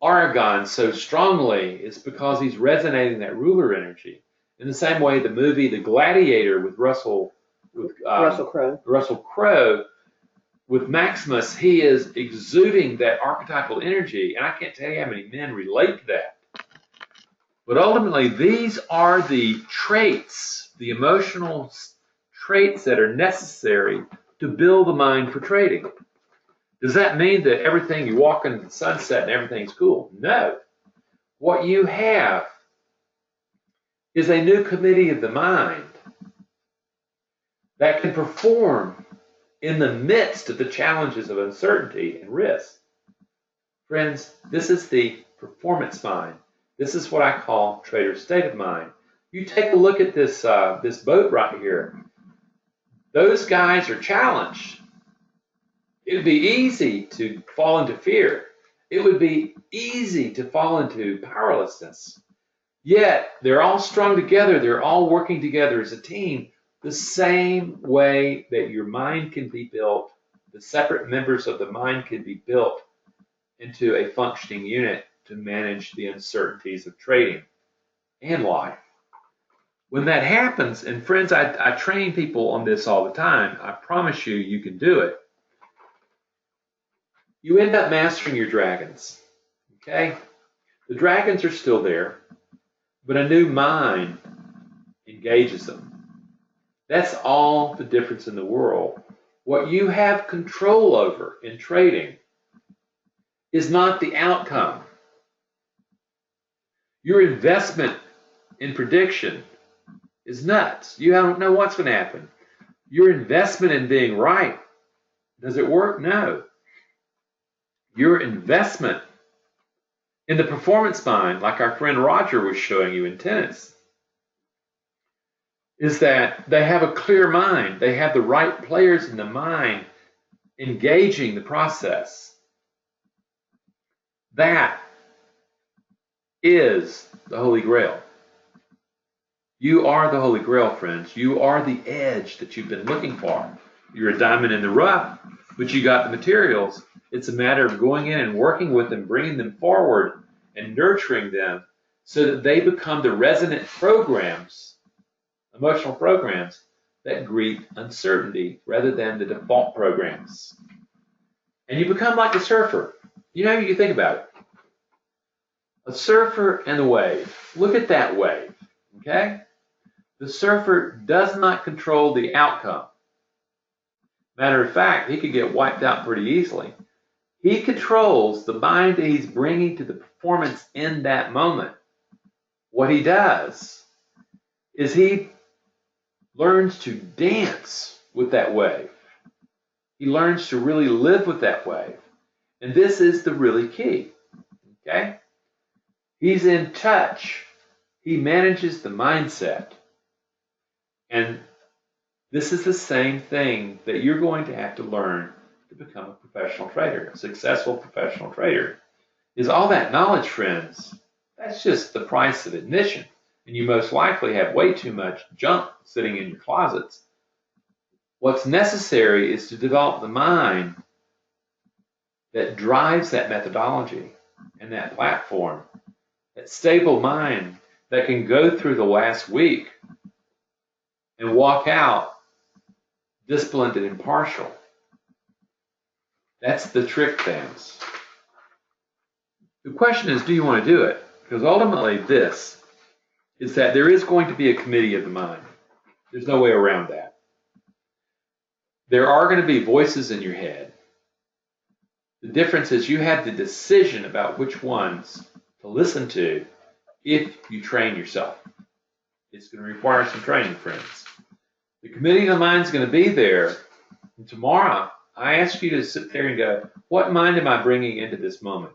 Aragorn so strongly is because he's resonating that ruler energy. In the same way, the movie The Gladiator with Russell Crowe, with Maximus, he is exuding that archetypal energy, and I can't tell you how many men relate to that. But ultimately, these are the traits, the emotional traits that are necessary to build the mind for trading. Does that mean that everything, you walk into the sunset and everything's cool? No. What you have is a new committee of the mind that can perform in the midst of the challenges of uncertainty and risk. Friends, this is the performance mind. This is what I call trader state of mind. You take a look at this, this boat right here. Those guys are challenged. It would be easy to fall into fear. It would be easy to fall into powerlessness. Yet, they're all strung together. They're all working together as a team, the same way that your mind can be built. The separate members of the mind can be built into a functioning unit to manage the uncertainties of trading and life. When that happens, and friends, I train people on this all the time. I promise you, you can do it. You end up mastering your dragons, okay? The dragons are still there, but a new mind engages them. That's all the difference in the world. What you have control over in trading is not the outcome. Your investment in prediction is nuts. You don't know what's going to happen. Your investment in being right, does it work? No. Your investment in the performance mind, like our friend Roger was showing you in tennis, is that they have a clear mind. They have the right players in the mind engaging the process. That is the Holy Grail. You are the Holy Grail, friends. You are the edge that you've been looking for. You're a diamond in the rough, but you got the materials. It's a matter of going in and working with them, bringing them forward, and nurturing them so that they become the resonant programs, emotional programs, that greet uncertainty rather than the default programs. And you become like the surfer. You know, you think about it. A surfer and a wave. Look at that wave, okay? The surfer does not control the outcome. Matter of fact, he could get wiped out pretty easily. He controls the mind that he's bringing to the performance in that moment. What he does is he learns to dance with that wave. He learns to really live with that wave. And this is the really key, okay? He's in touch. He manages the mindset. And this is the same thing that you're going to have to learn to become a professional trader. A successful professional trader is all that knowledge, friends. That's just the price of admission. And you most likely have way too much junk sitting in your closets. What's necessary is to develop the mind that drives that methodology and that platform, that stable mind that can go through the last week and walk out disciplined and impartial. That's the trick, fans. The question is, do you want to do it? Because ultimately this is that there is going to be a committee of the mind. There's no way around that. There are going to be voices in your head. The difference is you have the decision about which ones to listen to if you train yourself. It's going to require some training, friends. The committee of the mind is going to be there. And tomorrow, I ask you to sit there and go, what mind am I bringing into this moment?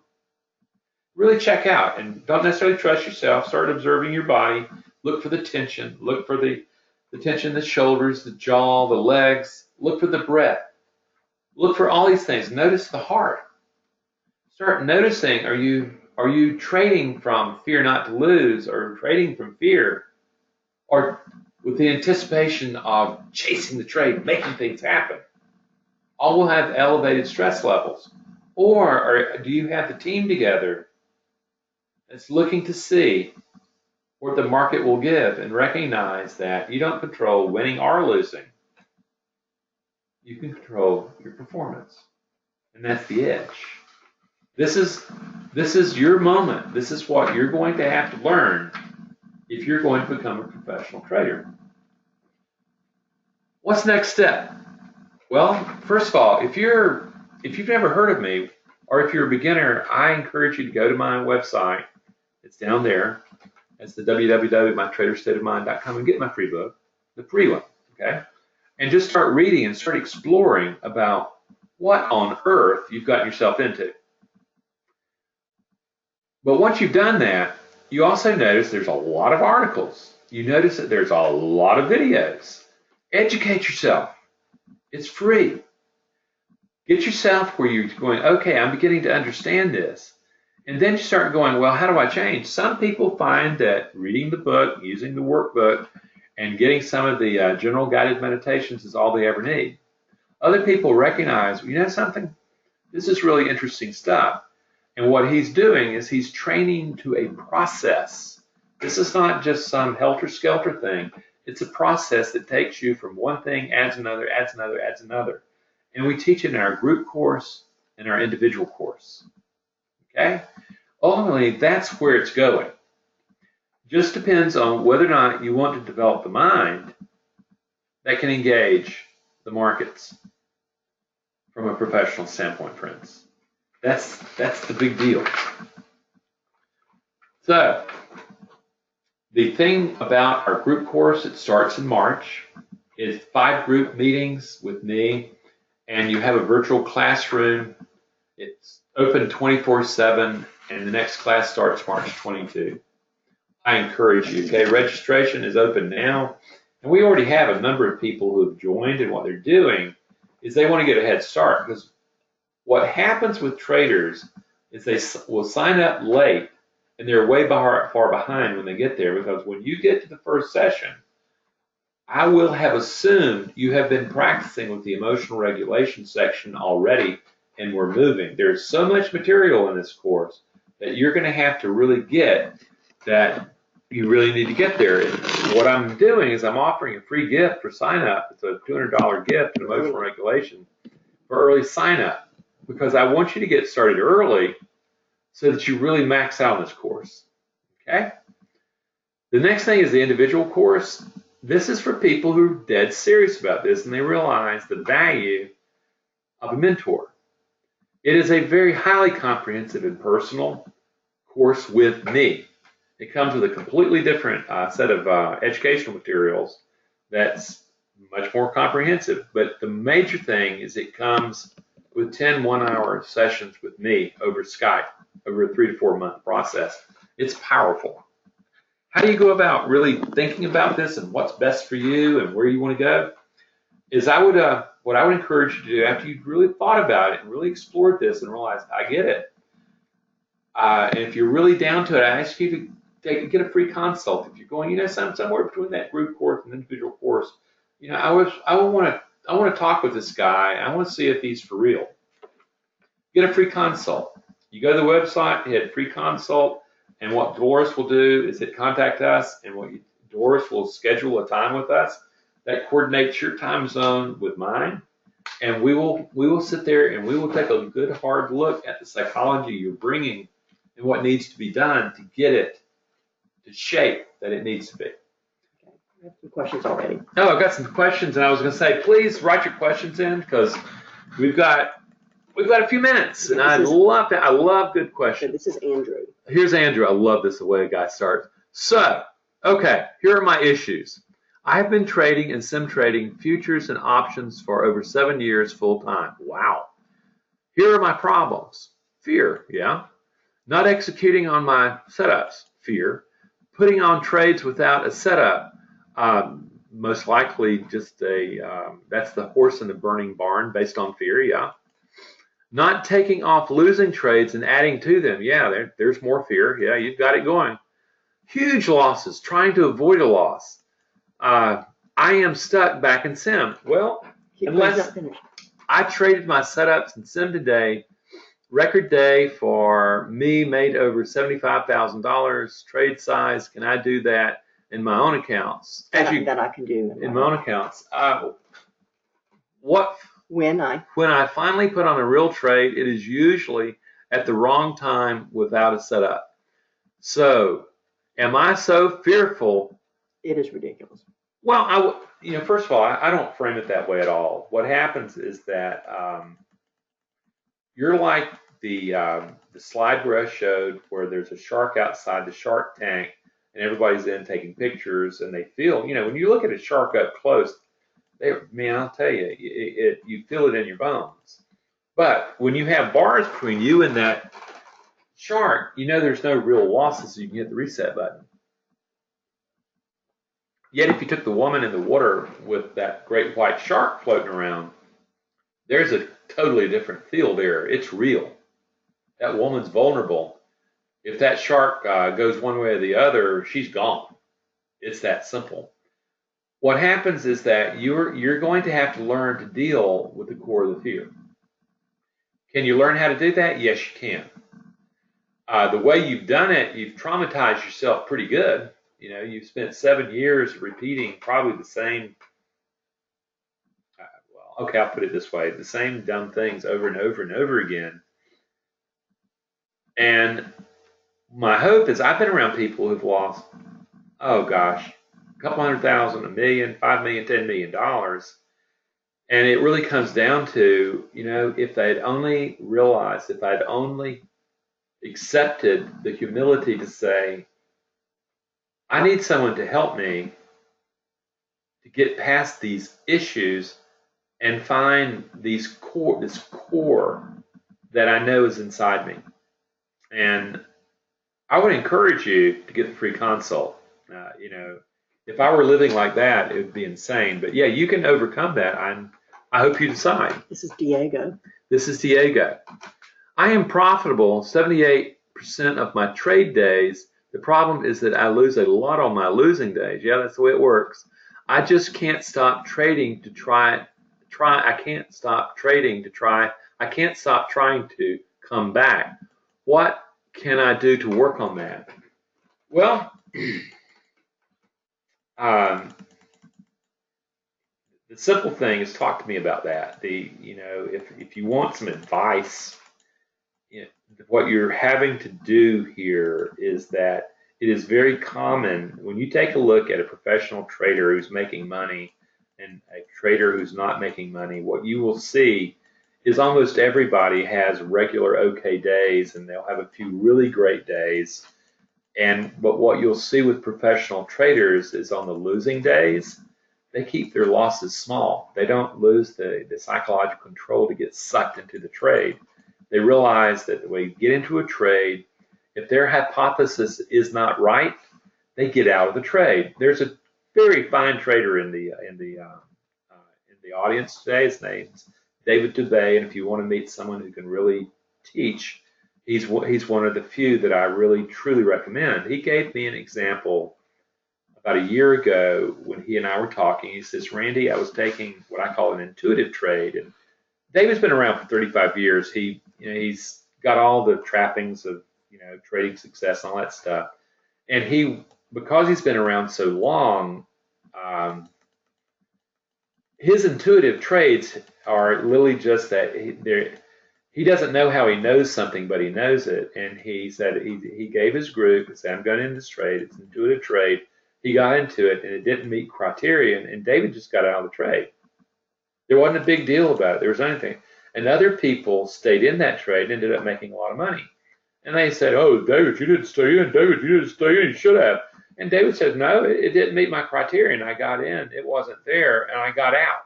Really check out, and don't necessarily trust yourself. Start observing your body. Look for the tension. Look for the tension in the shoulders, the jaw, the legs. Look for the breath. Look for all these things. Notice the heart. Start noticing, are you trading from fear not to lose, or trading from fear, or with the anticipation of chasing the trade, making things happen? All will have elevated stress levels. Or do you have the team together that's looking to see what the market will give and recognize that you don't control winning or losing. You can control your performance. And that's the edge. This is your moment. This is what you're going to have to learn if you're going to become a professional trader. What's next step? Well, first of all, if you've never heard of me, or if you're a beginner, I encourage you to go to my website. It's down there. It's the www.mytraderstateofmind.com, and get my free book, the free one, okay? And just start reading and start exploring about what on earth you've gotten yourself into. But once you've done that, you also notice there's a lot of articles. You notice that there's a lot of videos. Educate yourself. It's free. Get yourself where you're going, okay, I'm beginning to understand this. And then you start going, well, how do I change? Some people find that reading the book, using the workbook, and getting some of the general guided meditations is all they ever need. Other people recognize, you know something? This is really interesting stuff. And what he's doing is he's training to a process. This is not just some helter-skelter thing. It's a process that takes you from one thing, adds another, adds another, adds another. And we teach it in our group course and our individual course. Okay? Ultimately, that's where it's going. Just depends on whether or not you want to develop the mind that can engage the markets from a professional standpoint, friends. That's the big deal. So, the thing about our group course, it starts in March. It's 5 group meetings with me, and you have a virtual classroom. It's open 24/7, and the next class starts March 22. I encourage you, okay? Registration is open now, and we already have a number of people who have joined, and what they're doing is they want to get a head start, because what happens with traders is they will sign up late, and they're way far behind when they get there, because when you get to the first session, I will have assumed you have been practicing with the emotional regulation section already, and we're moving. There's so much material in this course that you're going to have to really get that you really need to get there. And what I'm doing is I'm offering a free gift for sign up. It's a $200 gift in emotional regulation for early sign up, because I want you to get started early so that you really max out on this course. Okay? The next thing is the individual course. This is for people who are dead serious about this and they realize the value of a mentor. It is a very highly comprehensive and personal course with me. It comes with a completely different set of educational materials that's much more comprehensive. But the major thing is it comes with 10 one-hour sessions with me over Skype over a 3 to 4 month process. It's powerful. How do you go about really thinking about this and what's best for you and where you want to go? Is what I would encourage you to do after you've really thought about it and really explored this and realized, I get it. And if you're really down to it, I ask you to get a free consult. If you're going, somewhere between that group course and individual course, I want to talk with this guy. I want to see if he's for real. Get a free consult. You go to the website, hit free consult. And what Doris will do is hit contact us, and Doris will schedule a time with us that coordinates your time zone with mine, and we will sit there and we will take a good hard look at the psychology you're bringing and what needs to be done to get it to shape that it needs to be. Okay, I have some questions already. Oh, I've got some questions, and I was going to say, please write your questions in, because we've got a few minutes, and I love that. I love good questions. Okay, this is Andrew. Here's Andrew. I love this, the way a guy starts. So, okay, here are my issues. I have been trading and sim trading futures and options for over 7 years full time. Wow. Here are my problems. Fear, yeah. Not executing on my setups, fear. Putting on trades without a setup, most likely just that's the horse in the burning barn based on fear, yeah. Not taking off losing trades and adding to them. Yeah, there's more fear. Yeah, you've got it going. Huge losses, trying to avoid a loss. I am stuck back in sim. Well, unless I traded my setups in sim today, record day for me made over $75,000 trade size. Can I do that in my own accounts? That I can do in my own accounts. When I finally put on a real trade, it is usually at the wrong time without a setup. So, am I so fearful? It is ridiculous. Well, first of all, I don't frame it that way at all. What happens is that you're like the slide where I showed, where there's a shark outside the shark tank, and everybody's in taking pictures, and they feel, when you look at a shark up close, I'll tell you, you feel it in your bones. But when you have bars between you and that shark, there's no real losses, so you can hit the reset button. Yet if you took the woman in the water with that great white shark floating around, there's a totally different feel there. It's real. That woman's vulnerable. If that shark goes one way or the other, she's gone. It's that simple. What happens is that you're going to have to learn to deal with the core of the fear. Can you learn how to do that? Yes, you can. The way you've done it, you've traumatized yourself pretty good. You've spent 7 years repeating probably the same, I'll put it this way, the same dumb things over and over and over again. And my hope is I've been around people who've lost, a couple $100,000, $1 million, $5 million, $10 million. And it really comes down to, if they'd only realized, if I'd only accepted the humility to say, I need someone to help me to get past these issues and find this core that I know is inside me. And I would encourage you to get the free consult. If I were living like that, it would be insane. But yeah, you can overcome that. I hope you decide. This is Diego. This is Diego. I am profitable 78% of my trade days. The problem is that I lose a lot on my losing days. Yeah, that's the way it works. I just can't stop trading to try. I can't stop trading to try. I can't stop trying to come back. What can I do to work on that? Well, the simple thing is talk to me about that. If you want some advice, what you're having to do here is that it is very common when you take a look at a professional trader who's making money and a trader who's not making money, what you will see is almost everybody has regular okay days and they'll have a few really great days. But what you'll see with professional traders is on the losing days, they keep their losses small. They don't lose the psychological control to get sucked into the trade. They realize that when you get into a trade, if their hypothesis is not right, they get out of the trade. There's a very fine trader in the audience today. His name's David Dubay, and if you want to meet someone who can really teach, he's one of the few that I really truly recommend. He gave me an example about a year ago when he and I were talking. He says, Randy, I was taking what I call an intuitive trade, and David's been around for 35 years. He's got all the trappings of trading success and all that stuff. And because he's been around so long, his intuitive trades are literally just that he doesn't know how he knows something, but he knows it. And he said he gave his group and said, I'm going into this trade. It's an intuitive trade. He got into it, and it didn't meet criteria, and David just got out of the trade. There wasn't a big deal about it. There was anything. And other people stayed in that trade and ended up making a lot of money. And they said, oh, David, you didn't stay in. David, you didn't stay in. You should have. And David said, no, it didn't meet my criteria, and I got in. It wasn't there, and I got out.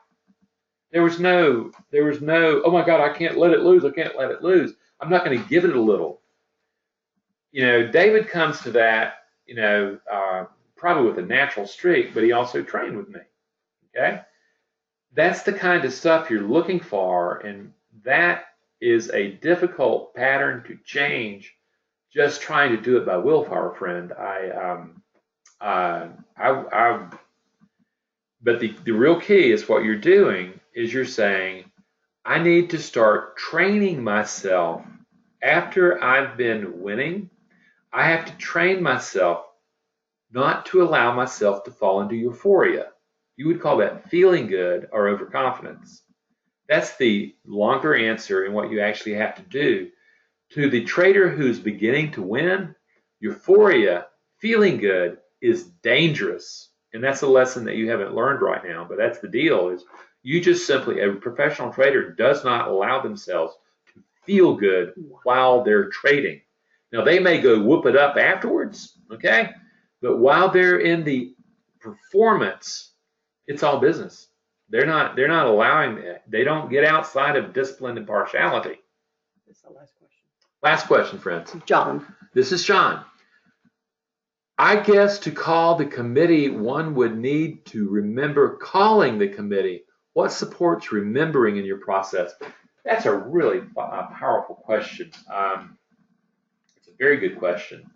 There was no, oh my God, I can't let it lose. I can't let it lose. I'm not going to give it a little. David comes to that, probably with a natural streak, but he also trained with me. Okay? That's the kind of stuff you're looking for, and that is a difficult pattern to change just trying to do it by willpower, friend. But the real key is what you're doing is you're saying, I need to start training myself after I've been winning. I have to train myself not to allow myself to fall into euphoria. You would call that feeling good or overconfidence. That's the longer answer in what you actually have to do. To the trader who's beginning to win, euphoria, feeling good, is dangerous. And that's a lesson that you haven't learned right now, but that's the deal. Is you just simply, a professional trader does not allow themselves to feel good while they're trading. Now, they may go whoop it up afterwards, okay? But while they're in the performance, it's all business. They're not allowing that. They don't get outside of discipline and partiality. That's the last question. Last question, friends. John. This is Sean. I guess to call the committee, one would need to remember calling the committee. What supports remembering in your process? That's a really powerful question. It's a very good question.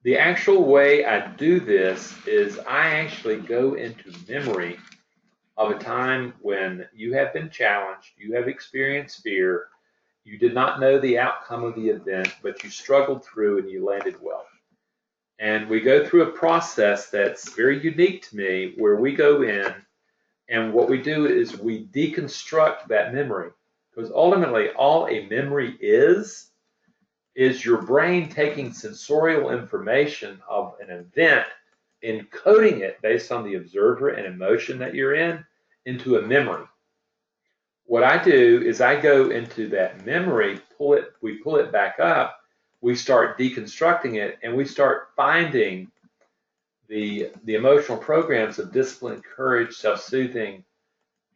The actual way I do this is I actually go into memory of a time when you have been challenged, you have experienced fear, you did not know the outcome of the event, but you struggled through and you landed well. And we go through a process that's very unique to me where we go in and what we do is we deconstruct that memory. Because ultimately all a memory is your brain taking sensorial information of an event, encoding it based on the observer and emotion that you're in into a memory. What I do is I go into that memory, we pull it back up, we start deconstructing it, and we start finding the emotional programs of discipline, courage, self-soothing,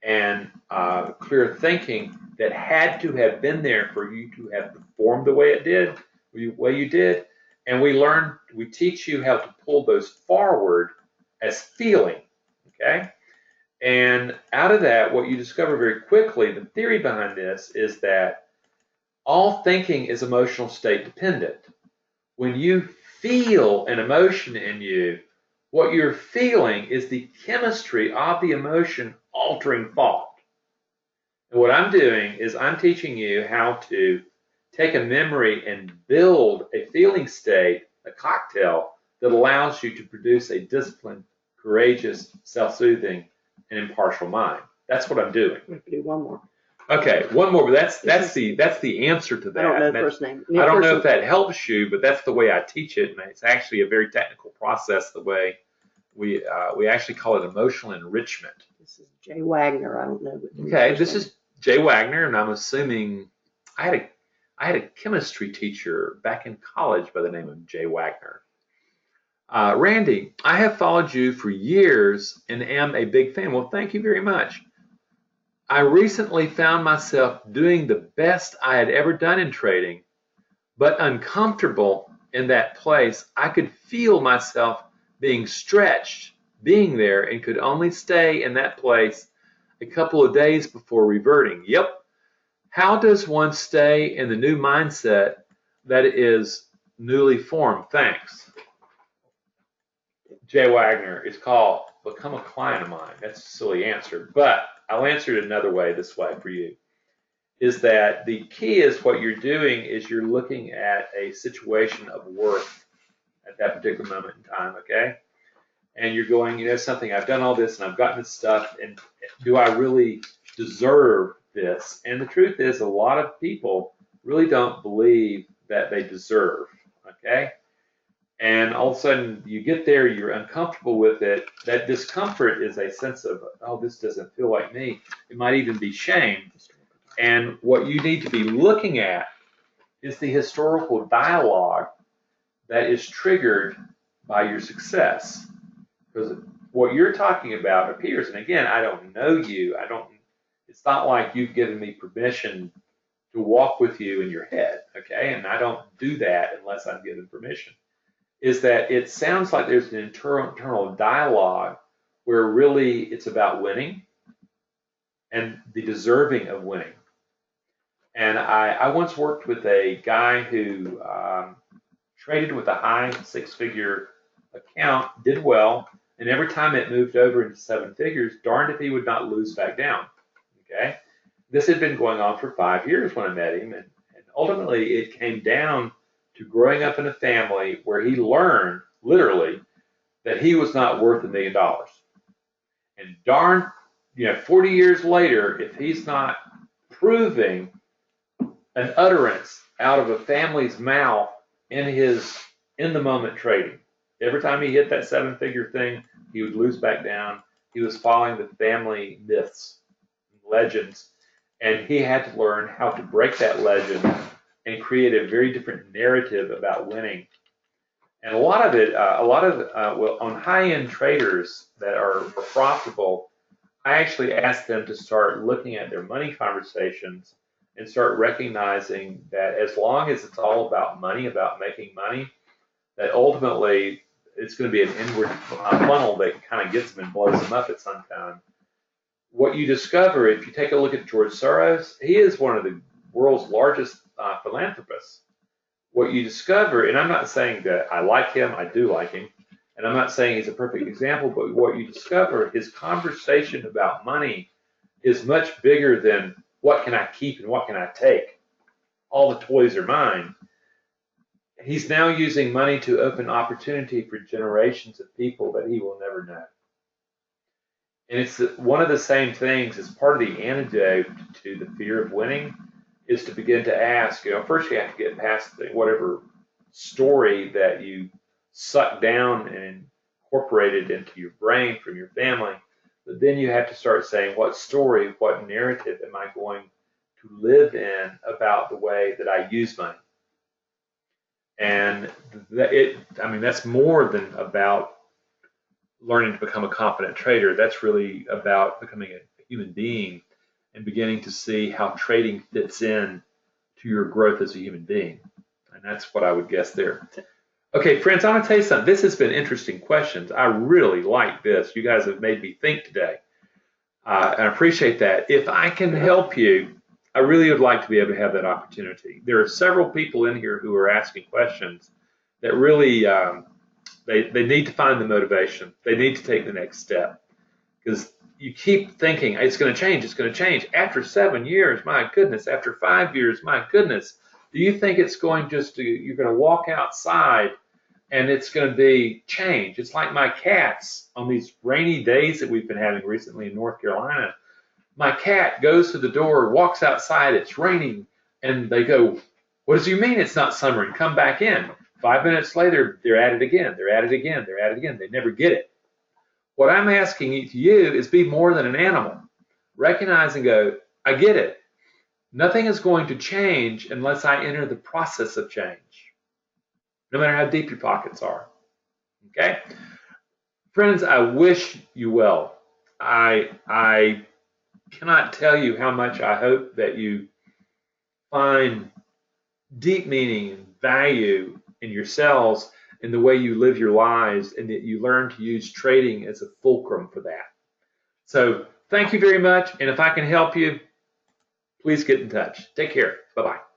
and clear thinking that had to have been there for you to have performed the way you did. And we teach you how to pull those forward as feeling, okay? And out of that, what you discover very quickly, the theory behind this is that All thinking is emotional state dependent. When you feel an emotion in you, what you're feeling is the chemistry of the emotion altering thought. And what I'm doing is I'm teaching you how to take a memory and build a feeling state, a cocktail, that allows you to produce a disciplined, courageous, self-soothing, and impartial mind. That's what I'm doing. We have to do one more. Okay, one more, but that's the answer to that. I don't know the first name. I don't know if that helps you, but that's the way I teach it, and it's actually a very technical process. The way we actually call it emotional enrichment. This is Jay Wagner. I don't know. Okay, this is Jay Wagner, and I'm assuming I had a chemistry teacher back in college by the name of Jay Wagner. Randy, I have followed you for years and am a big fan. Well, thank you very much. I recently found myself doing the best I had ever done in trading, but uncomfortable in that place. I could feel myself being stretched, being there, and could only stay in that place a couple of days before reverting. Yep. How does one stay in the new mindset that is newly formed? Thanks. Jay Wagner, it's called Become a Client of Mine. That's a silly answer, but I'll answer it another way, this way for you, is that the key is what you're doing is you're looking at a situation of worth at that particular moment in time, okay? And you're going, you know something, I've done all this and I've gotten this stuff, and do I really deserve this? And the truth is a lot of people really don't believe that they deserve, okay? And all of a sudden you get there, you're uncomfortable with it. That discomfort is a sense of, oh, this doesn't feel like me. It might even be shame. And what you need to be looking at is the historical dialogue that is triggered by your success. Because what you're talking about appears, and again, I don't know you. It's not like you've given me permission to walk with you in your head, okay? And I don't do that unless I'm given permission. Is that it sounds like there's an internal dialogue where really it's about winning and the deserving of winning. And I once worked with a guy who traded with a high six-figure account, did well, and every time it moved over into seven figures, darned if he would not lose back down. Okay, this had been going on for 5 years when I met him, and ultimately it came down to growing up in a family where he learned, literally, that he was not worth $1 million. And darn, 40 years later, if he's not proving an utterance out of a family's mouth in the moment trading, every time he hit that seven-figure thing, he would lose back down. He was following the family myths, legends, and he had to learn how to break that legend and create a very different narrative about winning. And a lot of it, on high-end traders that are profitable, I actually ask them to start looking at their money conversations and start recognizing that as long as it's all about money, about making money, that ultimately it's going to be an inward funnel that kind of gets them and blows them up at some time. What you discover, if you take a look at George Soros, he is one of the world's largest philanthropists. What you discover, and I'm not saying that I like him, I do like him, and I'm not saying he's a perfect example, but what you discover, his conversation about money is much bigger than what can I keep and what can I take. All the toys are mine. He's now using money to open opportunity for generations of people that he will never know. And it's one of the same things as part of the antidote to the fear of winning is to begin to ask, first you have to get past whatever story that you suck down and incorporated into your brain from your family. But then you have to start saying, what story, what narrative am I going to live in about the way that I use money? And that's more than about learning to become a confident trader. That's really about becoming a human being and beginning to see how trading fits in to your growth as a human being. And that's what I would guess there. Okay, friends, I'm going to tell you something. This has been interesting questions. I really like this. You guys have made me think today. And I appreciate that. If I can help you, I really would like to be able to have that opportunity. There are several people in here who are asking questions that really, they need to find the motivation. They need to take the next step, because you keep thinking it's going to change, it's going to change. After 7 years, my goodness. After 5 years, my goodness. Do you think it's going you're going to walk outside and it's going to be change? It's like my cats on these rainy days that we've been having recently in North Carolina. My cat goes to the door, walks outside, it's raining, and they go, what does you mean it's not summer? Come back in. 5 minutes later, they're at it again, they're at it again, they're at it again. They never get it. What I'm asking you is be more than an animal. Recognize and go, I get it. Nothing is going to change unless I enter the process of change, no matter how deep your pockets are. Okay? Friends, I wish you well. I cannot tell you how much I hope that you find deep meaning and value in yourselves in the way you live your lives, and that you learn to use trading as a fulcrum for that. So thank you very much, and if I can help you, please get in touch. Take care. Bye-bye.